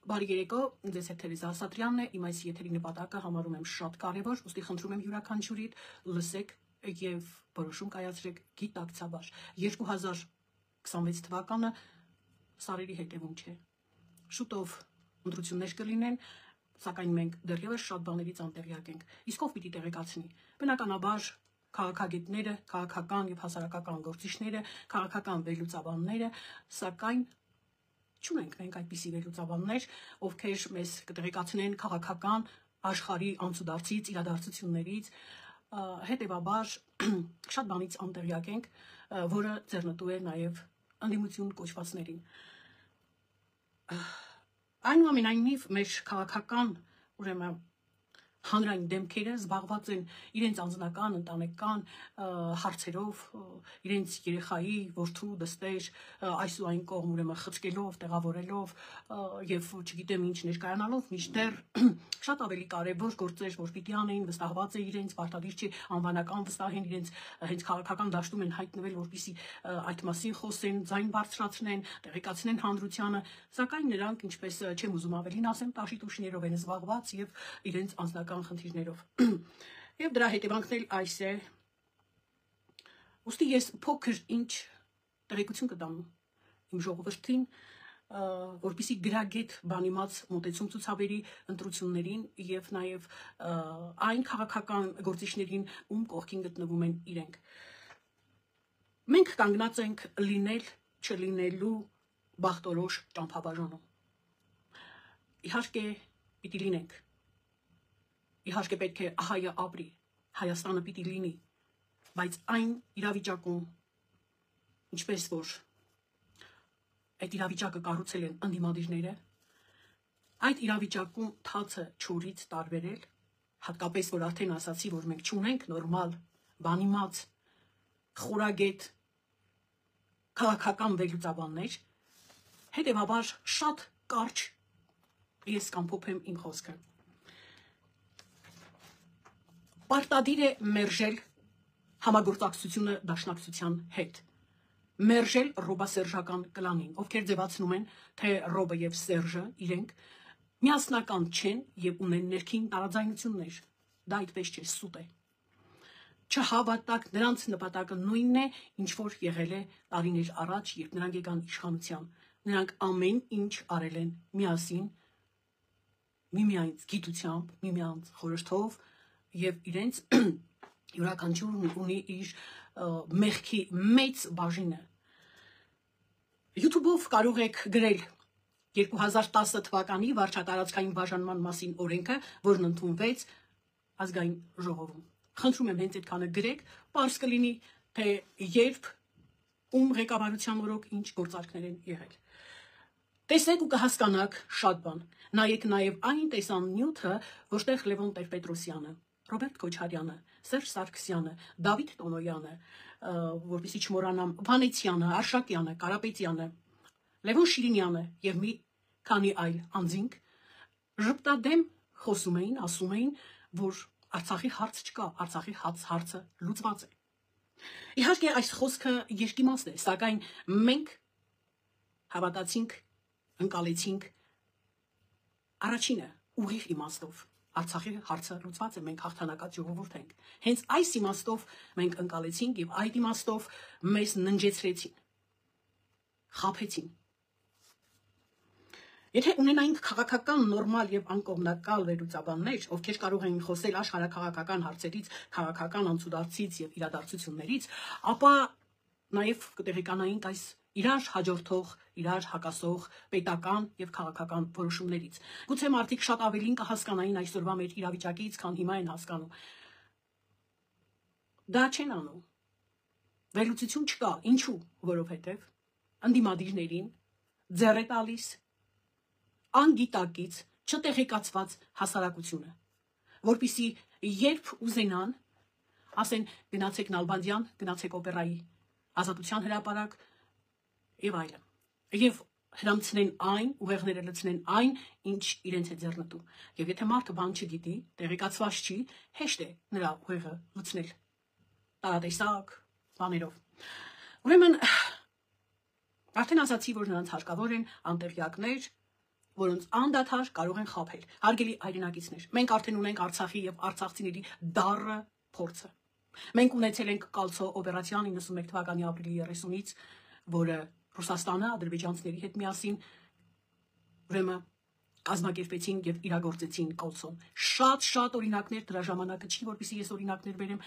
Բարի երեկո, ձեզ հետ Թերեզա Ասատրյանն է, իմ այս եթերի նպատակը համարում եմ շատ կարևոր, ուստի խնդրում եմ յուրաքանչյուրիդ լսեք եւ որոշում կայացրեք գիտակցաբար։ 2026 թվականը սարերի հետևում չէ։ Շուտով ընտրություններ կլինեն, սակայն մենք դեռևս շատ բաներից անտեղյակ ենք։ Իսկ ով պիտի տեղեկացնի։ Բնականաբար քաղաքագետները, քաղաքական եւ հասարակական գործիչները, քաղաքական վերլուծաբանները, սակայն չունենք մենք այդպիսի վերլուծաբաններ, ովքեր մեզ կտեղեկացնեն քաղաքական աշխարհի անցուդարձից, իրադարձություններից, հետևաբար շատ բանից անտեղյակ ենք, որը ձեռնտու է նաև ընդդիմություն կոչվածներին։ Այնուամենայնիվ մեր քաղաքական, ուրեմն հանրային դեմքերը զբաղված են իրենց անձնական, ընտանեկան հարցերով, իրենց երեխայի, որդու, դստեր, այս ու այն կողմ ուրեմն խցկելով, տեղավորելով եւ չգիտեմ ինչ ներկայանալով, մինչդեռ շատ ավելի կարեւոր գործեր, որ պիտի անեն, վստահված է իրենց, պարտադիր չի անվանական վստահեն իրենց հենց քաղաքական դաշտում են հայտնվել, որպեսզի այդ մասին խոսեն, ձայն բարձրացնեն, տեղեկացնեն հանրությանը, սակայն նրանք, ինչպես չեմ ուզում ավելին ասեմ, տաշի-տուշիներով են զբաղված եւ իրենց անձնական խնդիրներով։ Եվ դրա հետևանքն էլ այս է։ Ուստի ես փոքր ինչ տեղեկություն կտամ իմ ժողովրդին, որպեսզի գրագետ բանիմաց մոտեցում ցուցաբերի ընտրություններին եւ նաեւ այն քաղաքական գործիչներին, ում կողքին գտնվում են իրենք։ Մենք կանգնած ենք լինել, չլինելու բախտորոշ ճամփաբաժանում։ Իհարկե, պիտի լինենք։ Իհարկե պետք է հայը ապրի, Հայաստանը պիտի լինի, բայց այն իրավիճակում, ինչպես որ այդ իրավիճակը կառուցել են ընդդիմադիրները, այդ իրավիճակում թացը չորից տարբերել, հատկապես որ արդեն ասացի, որ մենք չունենք նորմալ, բանիմաց, խորագետ, քաղաքական վերլուծաբաններ, հետևաբար շատ կարճ ես կամփոփեմ իմ խոսքը։ Պարտադիր է մերժել համագործակցությունը դաշնակցության հետ, մերժել ռոբասերժական կլանին, ովքեր ձևացնում են, թե ռոբը եւ Սերժը իրենք միասնական չեն եւ ունեն ներքին տարաձայնություններ, դա այդպես չէ, սուտ է։ Չհավատակ, նրանց նպատակը նույնն է, ինչ որ եղել է տարիներ առաջ, երբ նրանք եկան իշխանության, նրանք ամեն ինչ արել են միասին, միմյանց գիտությամբ, միմյանց խորհրդով եւ իրենց յուրաքանչյուրն ունի իր մեղքի մեծ բաժինը։ YouTube-ով կարող եք գրել 2010 թվականի վարչատարածքային բաժանման մասին օրենքը, որն ընդունվեց ազգային ժողովում։ Խնդրում եմ հենց այդքանը գրեք, պարզ կլինի, թե երբ ում ղեկավարության օրոք ինչ գործարքներ են եղել։ Տեսեք ու կհասկանաք շատ բան։ Նայեք նաև այն տեսանյութը, որտեղ Լևոն Տեր-Պետրոսյանը, Ռոբերտ Քոչարյանը, Սերժ Սարգսյանը, Դավիթ Տոնոյանը, որպեսզի չմոռանամ, Վանեցյանը, Արշակյանը, Կարապետյանը, Լևոն Շիրինյանը եւ մի քանի այլ անձինք ժպտադեմ խոսում էին, ասում էին, որ Արցախի հարց չկա, Արցախի հարցը լուծված է։ Իհարկե այս խոսքը երկիմաստ է, սակայն մենք հավատացինք, ընկալեցինք առաջինը ուղիղ իմաստով Արցախի հարցը լուծված է, մենք հաղթանակած ժողովուրդ ենք։ Հենց այս իմաստով մենք ընկալեցինք եւ այդ իմաստով մեզ ննջեցրեցին, խաբեցին։ Եթե ունենայինք քաղաքական նորմալ եւ անկողմնակալ վերլուծաբաններ, ովքեր կարող էին խոսել աշխարհաքաղաքական հարցերից, քաղաքական անցուդարձից եւ իրադարձություններից, ապա նաեւ կտեղեկանայինք այս իրար հաջորդող, իրար հակասող պետական եւ քաղաքական որոշումներից։ Գուցե մարդիկ շատ ավելին կհասկանային այսօրվա մեր իրավիճակից, քան հիմա են հասկանում։ Դա չեն անում։ Վերլուծություն չկա, ինչու, որովհետեւ ընդդիմադիրներին ձեռ է տալիս անգիտակից չտեղեկացված հասարակությունը, որպիսի երբ ուզենան, ասեն գնացեք Նալբանդյան, գնացեք օպերայի, Ազատության հրապարակ եւ այլն, եւ հրամցնեն այն, ուղեղները լցնեն այն, ինչ իրենց է ձեռնտու։ Եվ եթե մարդը բան չգիտի, տեղեկացված չի, հեշտ է նրա ուղեղը լցնել տարատեսակ բաներով։ Ուրեմն արդեն ասացի, որ նրանց հարկավոր են անտեղյակներ որոնց անդադար կարող են խաբել։ Հարգելի հայրենակիցներ, մենք արդեն ունենք Արցախի եւ արցախցիների դառը փորձը։ Մենք ունեցել ենք Կալցո օպերացիան 91 թվականի ապրիլի 30-ից, որը Ռուսաստանը ադրբեջանցիների հետ միասին ուրեմն կազմակերպեցին եւ իրագործեցին Կալցոն։ Շատ օրինակներ դրա ժամանակը չի, որպեսզի ես օրինակներ բերեմ,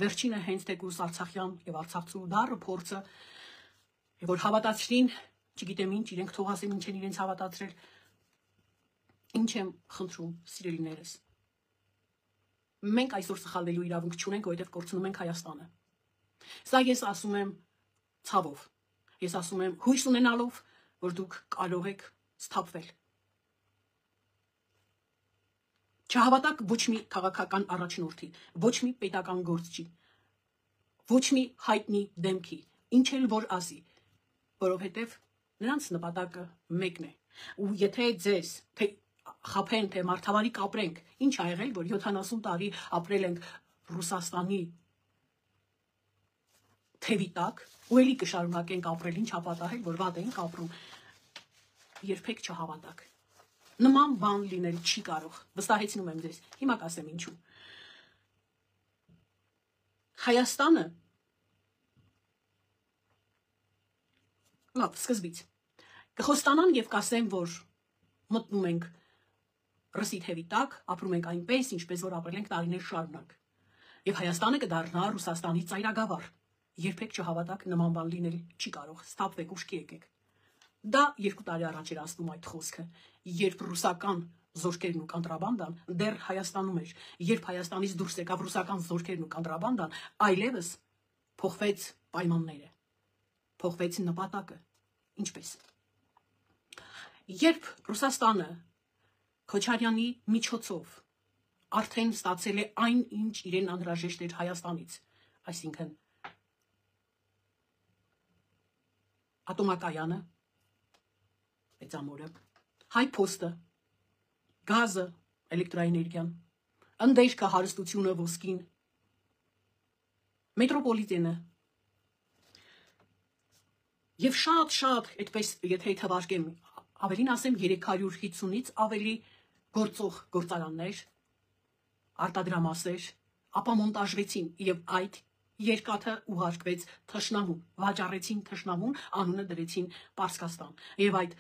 վերջինը հենց թեկուզ Արցախյան եւ Արցախցու դառը փորձը, որ հավատացրին, չգիտեմ ինչ, իրենք թող ասեն ինչ են իրենց հավատացրել։ Ինչ եմ խնդրում, սիրելիներս։ Մենք այսօր սխալվելու իրավունք չունենք, որովհետև կորցնում ենք Հայաստանը։ Սա ես ասում եմ ցավով։ Ես ասում եմ հույս ունենալով, որ դուք կարող եք սթափվել։ Չհավատակ ոչ մի քաղաքական առաջնորդի, ոչ մի պետական գործչի, ոչ մի հայտնի դեմքի, ինչ էլ որ ասի, որովհետև նրանց նպատակը մեկն է։ Ու եթե ձեզ թե խափեն, թե մարդավարի կապրենք, ինչ ա եղել, որ 70 տարի ապրել ենք Ռուսաստանի թևի տակ, ու էլի կշարունակենք ապրել, ինչ ապատահել, որ վատ ենք ապրում, երբեք չհավատակ։ Նման բան լինել չի կարող, վստահեցնում եմ ձեզ, հիմա կասեմ ինչու։ Հայաստանը, լավ, սկզբից, կխոստանան և կասեմ, որ մտնում ենք ռսի թևի տակ, ապրում ենք այնպես, ինչպես որ ապրել ենք տարիներ շարունակ։ Եվ Հայաստանը կդառնա Ռուսաստանի ծայրագավառ։ Երբեք չհավատակ, նման բան լինել չի կարող, սթափվեք, ուշքի եկեք։ Դա 2 տարի առաջ էր ասվում այդ խոսքը, երբ ռուսական զորքերն ու կոնտրաբանդան դեռ Հայաստանում էր, երբ Հայաստանից դուրս եկավ ռուսական զորքերն ու կոնտրաբանդան, այլևս փոխվեց պայմանները, փոխվեց նպատակը, ինչպես։ Երբ Ռուսաստանը Քոչարյանի միջոցով արդեն ստացել է այն, ինչ իրեն անհրաժեշտ էր Հայաստանից, այսինքն ատոմակայանը, մեծամորը, հայ փոստը, գազը, էլեկտրաէներգիան, ընդերքը, հարստությունը, ոսկին, մետրոպոլիտենը եւ շատ այդպես, եթե թվարկեմ, ավելին ասեմ 350-ից ավելի գործող գործարաններ, արտադրամասեր, ապա մոնտաժվեցին եւ այդ երկաթը ուղարկվեց թշնամուն, վաճառեցին թշնամուն, անունը դրեցին Պարսկաստան։ Եվ այդ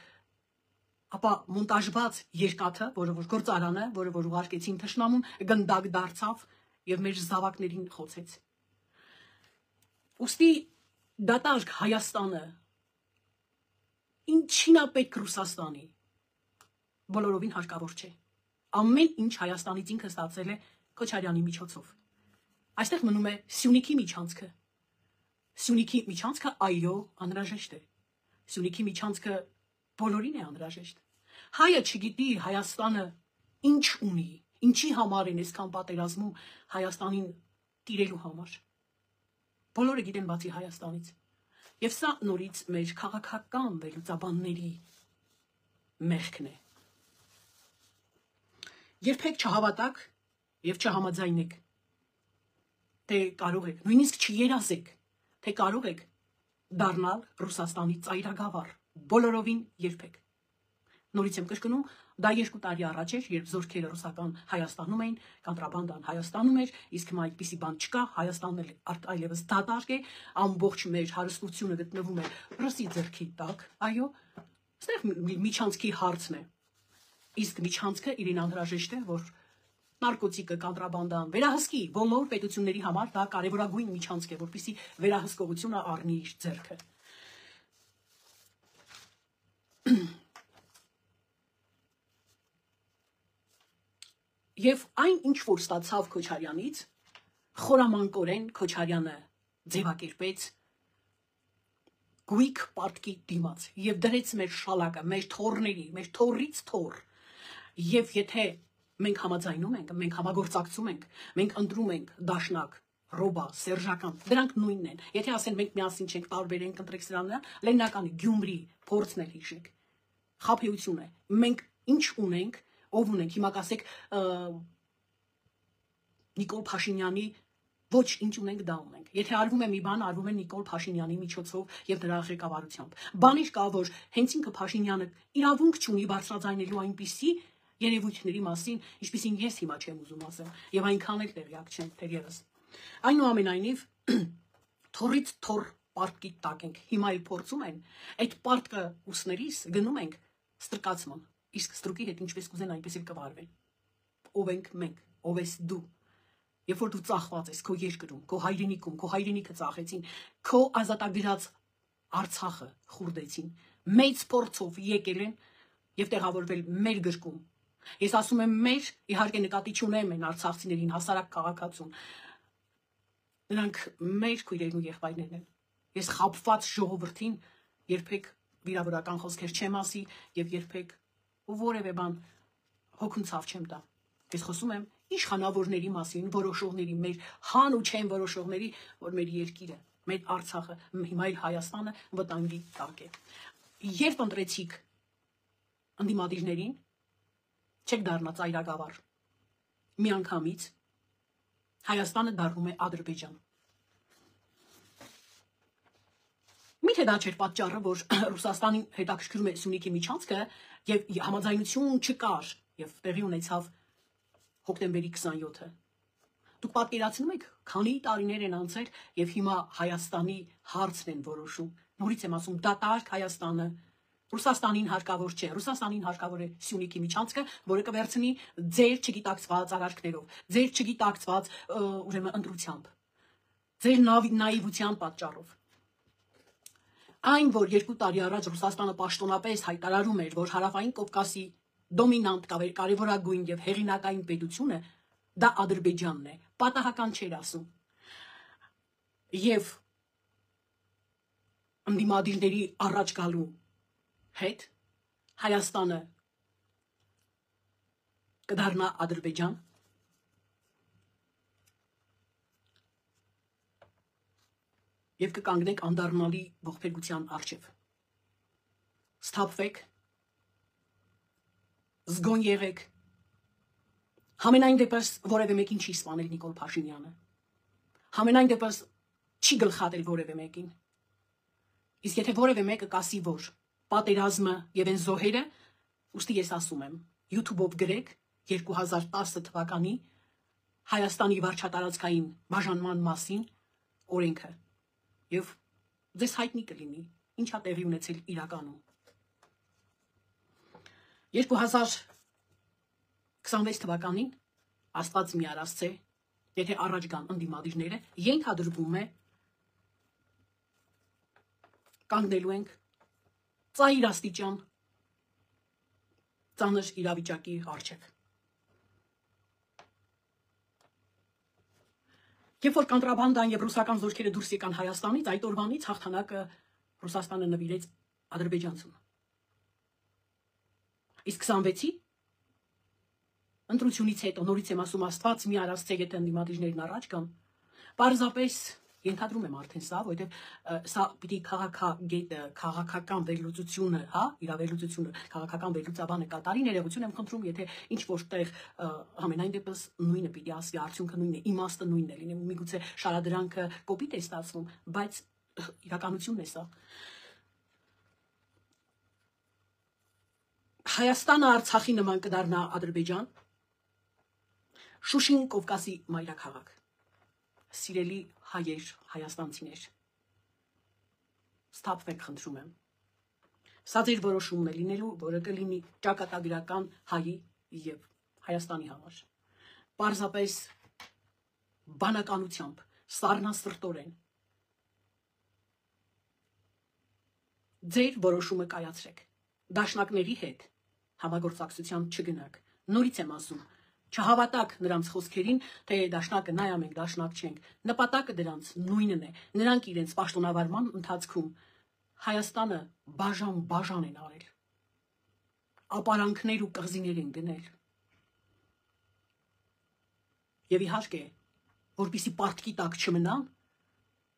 ապա մոնտաժված երկաթը, որը որ գործարանը, որը որ ուղարկեցին թշնամուն, գնդակ դարձավ եւ մեր զավակներին խոցեց։ Ոստի դատարկ Հայաստանը ինչին է պետք Ռուսաստանի, բոլորովին հարկավոր չէ։ Ամեն ինչ Հայաստանից ինքը ստացել է Քոչարյանի միջոցով։ Այստեղ մնում է Սյունիքի միջանցքը։ Սյունիքի միջանցքը այո, անհրաժեշտ է։ Սյունիքի միջանցքը բոլորին է անհրաժեշտ։ Հայը չգիտի Հայաստանը ինչ ունի, ինչի համար են այսքան պատերազմում Հայաստանին տիրելու համար։ Բոլորը գիտեն բացի Հայաստանից։ Եվ սա նորից մեր քաղաքական վերլուծաբանների մեղքն է։ Երբեք չհավատակ եւ չհամաձայնեք, թե կարող եք, նույնիսկ չերազեք, թե կարող եք դառնալ Ռուսաստանի ծայրագավառ, բոլորովին երբեք։ Նորից եմ կրկնում, դա 2 տարի առաջ էր, երբ զորքերը ռուսական Հայաստանում էին, կոնտրաբանդան Հայաստանում էր, իսկ հիմա այդպիսի բան չկա, Հայաստանն էլ այլևս դատարկ է, ամբողջ մեր հարստությունը գտնվում է ռուսի ձեռքի տակ, այո, այստեղ միջանցքի հարցն է։ Իսկ միջանցքը իրեն անհրաժեշտ է, որ նարկոտիկը, կոնտրաբանդան վերահսկի բոլոր պետությունների համար, դա կարևորագույն միջանցք է, որպեսզի վերահսկողությունը առնի իր ձեռքը։ Եվ այն, ինչ որ ստացավ Քոչարյանից, խորամանկորեն Քոչարյանը ձևակերպեց գույք պարտքի դիմաց եւ դրեց մեր շալակը, մեր թորների, մեր թորից թոր։ Եվ եթե մենք համաձայնում ենք, մենք համագործակցում ենք, մենք ընտրում ենք դաշնակ, ռոբա, սերժական, դրանք նույնն են։ Եթե ասեն մենք միասին չենք տարբեր ենք ընտրեք սրանը, Լենինականի, Գյումրի, փորձն էլ հիշեք։ Խաբեություն է։ Մենք ինչ ունենք, ով ունենք, հիմա կասեք Նիկոլ Փաշինյանի Ոչ ինչ ունենք, դա ունենք։ Եթե արվում է մի բան, արվում է Նիկոլ Փաշինյանի միջոցով եւ նրա ղեկավարությամբ։ Բաներ կա, որ հենց ինքը Փաշինյանը իրավունք չունի բարձրաձայնելու այնպիսի երևույթների մասին, ինչպիսին ես հիմա չեմ ուզում ասեմ, եւ այնքան էլ տեղյակ չեմ թերևս։ Այնուամենայնիվ թորից թոր պարտքի տակ ենք։ Հիմա էլ փորձում են այդ պարտքը ուսներից գնում ենք ստրկացման։ Իսկ ստրուկի հետ ինչպես կուզեն, այնպես էլ կվարվեն։ Ով ենք մենք, ով ես դու։ Երբ որ դու ծախված ես քո երկրում, քո հայրենիքում, քո հայրենիքը ծախեցին, քո ազատագրած Արցախը խուրդեցին, մեծ փորձով եկել են եւ տեղավորվել մեր գրկում։ Ես ասում եմ մեր, իհարկե նկատի չունեմ են արցախցիներին, հասարակ քաղաքացուն։ Նրանք մեր քույրերն ու եղբայրներն են։ Ես խաբված ժողովրդին երբեք վիրավորական խոսքեր չեմ ասի եւ երբեք որևէ բան հոգնցավ չեմ տա։ Ես խոսում եմ իշխանավորների մասին, որոշողների, մեր հան ու չեն որոշողների, որ մեր երկիրը, մեր Արցախը, հիմա էլ Հայաստանը վտանգի տակ է։ Երբ ընտրեցիք ընդդիմադիրներին, չեք դառնա ծայրագավառ։ Միանգամից Հայաստանը դառնում է Ադրբեջան։ Միթե դա չէր պատճառը, որ Ռուսաստանին հետաքրքրում է Սյունիքի միջանցքը եւ համաձայնություն չկար եւ տեղի ունեցավ հոկտեմբերի 27-ը։ Դուք պատկերացնում եք, քանի տարիներ են անցել եւ հիմա Հայաստանի հարցն են որոշում։ Նորից եմ ասում, դատարկ Հայաստանը Ռուսաստանին հարկավոր չէ, Ռուսաստանին հարկավոր է Սյունիքի միջանցքը, որը կվերցնի ձեր չգիտակցված արարքներով, ձեր չգիտակցված ուրեմն ընտրությամբ, ձեր նաիվության պատճառով։ Այն, որ 2 տարի առաջ Ռուսաստանը պաշտոնապես հայտարարում էր, որ Հարավային Կովկասի դոմինանտ կարևորագույն եւ հեղինակային պետությունը դա Ադրբեջանն է, պատահական չէր ասում։ Եվ ընդդիմադիրների առաջ գալու հետ Հայաստանը կդառնա Ադրբեջան։ Եվ կկանգնենք անդառնալի ողբերգության առջև։ Սթափվեք, զգոն եղեք։ Համենայն դեպս որևէ մեկին չի սպանել Նիկոլ Փաշինյանը։ Համենայն դեպս չի գլխատել որևէ մեկին։ Իսկ եթե որևէ մեկը կասի, որ պատերազմը եւ այն զոհերը, ուստի ես ասում եմ, YouTube-ով գրեք 2010 թվականի Հայաստանի վարչատարածքային բաժանման մասին օրենքը եւ ձեզ հայտնի կլինի ինչա տեղի ունեցել իրականում։ 2026 թվականին Աստված մի արասցե, եթե առաջ գան ընդդիմադիրները, ենթադրվում է կանգնելու ենք ծայր աստիճան ծանր իրավիճակի առջև։ Երբ որ կոնտրաբանդան եւ ռուսական զորքերը դուրս եկան Հայաստանից, այդ օրվանից հաղթանակը Ռուսաստանը նվիրեց Ադրբեջանցուն։ Իսկ 26-ի ընտրությունից հետո նորից եմ ասում, Աստված մի արասցե, եթե ընդդիմադիրներն առաջ կան, պարզապես ենթադրում եմ արդեն սա, որովհետև սա պիտի քաղաքական վերլուծությունը, հա, իրավերլուծությունը, քաղաքական վերլուծաբանը կատարի, ներողություն եմ խնդրում, եթե ինչ որտեղ համենայն դեպս նույնը պիտի ասվի, արդյունքը նույնն է, իմաստը նույնն է լինի, միգուցե շարադրանքը կոպիտ է ստացվում, բայց իրականությունն է սա։ Հայաստանը Արցախի նման կդառնա Ադրբեջան, Շուշին Կովկասի մայրաքաղաք։ Սիրելի հայեր, հայաստանցիներ, սթափվեք խնդրում եմ։ Սա ձեր որոշումն է լինելու, որը կլինի ճակատագրական հայի եւ Հայաստանի համար։ Պարզապես բանականությամբ, սառնասրտորեն ձեր որոշումը կայացրեք։ Դաշնակների հետ համագործակցության չգնաք։ Նորից եմ ասում, չհավատակ նրանց խոսքերին, թե դաշնակը նայա մենք դաշնակ չենք։ Նպատակը դրանց նույնն է։ Նրանք իրենց պաշտոնավարման ընթացքում Հայաստանը բաժան են արել։ Ապարանքներ ու կղզիներ են գնել։ Եվ իհարկե, որպեսզի պարտքի տակ չմնան,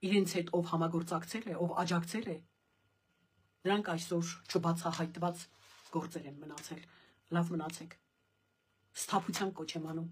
իրենց հետ ով համագործակցել է, ով աջակցել է, նրանք այսօր չբացահայտված գործեր են մնացել։ Լավ մնացեք։ Սթափության կոչ եմ անում։